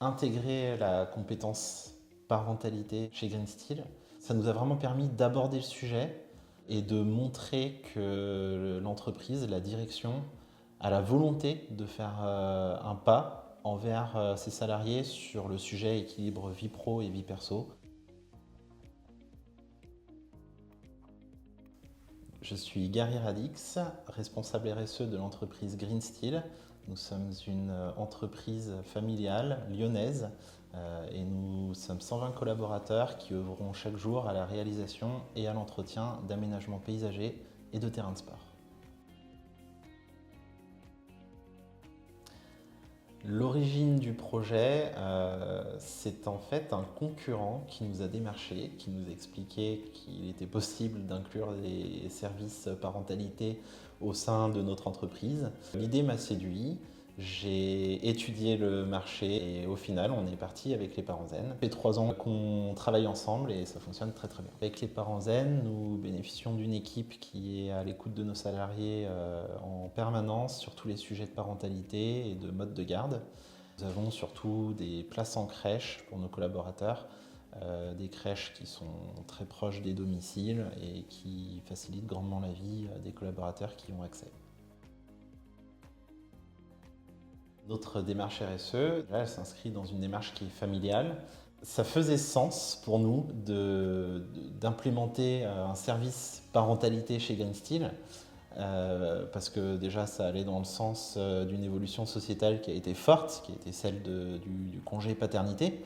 Intégrer la compétence parentalité chez Green Steel, ça nous a vraiment permis d'aborder le sujet et de montrer que l'entreprise, la direction, a la volonté de faire un pas envers ses salariés sur le sujet équilibre vie pro et vie perso. Je suis Gary Radix, responsable RSE de l'entreprise Green Steel. Nous sommes une entreprise familiale lyonnaise et nous sommes 120 collaborateurs qui œuvront chaque jour à la réalisation et à l'entretien d'aménagements paysagers et de terrains de sport. L'origine du projet, c'est en fait un concurrent qui nous a démarché, qui nous expliquait qu'il était possible d'inclure des services parentalité au sein de notre entreprise. L'idée m'a séduit, j'ai étudié le marché et au final on est parti avec les Parents Zen. Ça fait 3 ans qu'on travaille ensemble et ça fonctionne très très bien. Avec les Parents Zen, nous bénéficions d'une équipe qui est à l'écoute de nos salariés en permanence sur tous les sujets de parentalité et de mode de garde. Nous avons surtout des places en crèche pour nos collaborateurs, des crèches qui sont très proches des domiciles et qui facilitent grandement la vie des collaborateurs qui y ont accès. Notre démarche RSE, là, elle s'inscrit dans une démarche qui est familiale. Ça faisait sens pour nous d'implémenter un service parentalité chez Green Steel parce que déjà ça allait dans le sens d'une évolution sociétale qui a été forte, qui a été celle du congé paternité.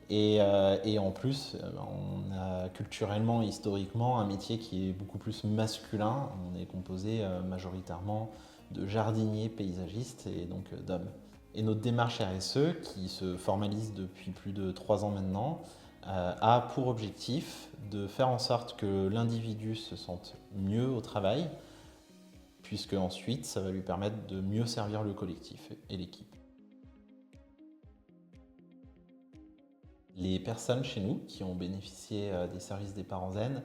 Et en plus, on a culturellement, historiquement, un métier qui est beaucoup plus masculin. On est composé majoritairement de jardiniers paysagistes et donc d'hommes. Et notre démarche RSE, qui se formalise depuis plus de 3 ans maintenant, a pour objectif de faire en sorte que l'individu se sente mieux au travail, puisque ensuite ça va lui permettre de mieux servir le collectif et l'équipe. Les personnes chez nous qui ont bénéficié des services des Parents Zen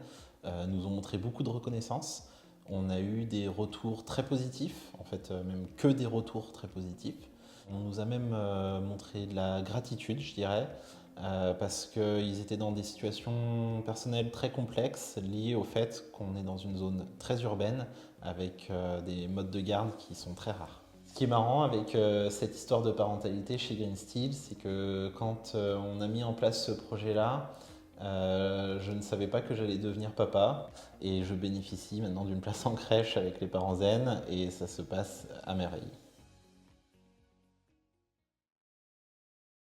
nous ont montré beaucoup de reconnaissance. On a eu des retours très positifs, en fait même que des retours très positifs. On nous a même montré de la gratitude, je dirais, parce qu'ils étaient dans des situations personnelles très complexes liées au fait qu'on est dans une zone très urbaine avec des modes de garde qui sont très rares. Ce qui est marrant avec cette histoire de parentalité chez Green Steel, c'est que quand on a mis en place ce projet-là, je ne savais pas que j'allais devenir papa et je bénéficie maintenant d'une place en crèche avec les Parents Zen et ça se passe à merveille.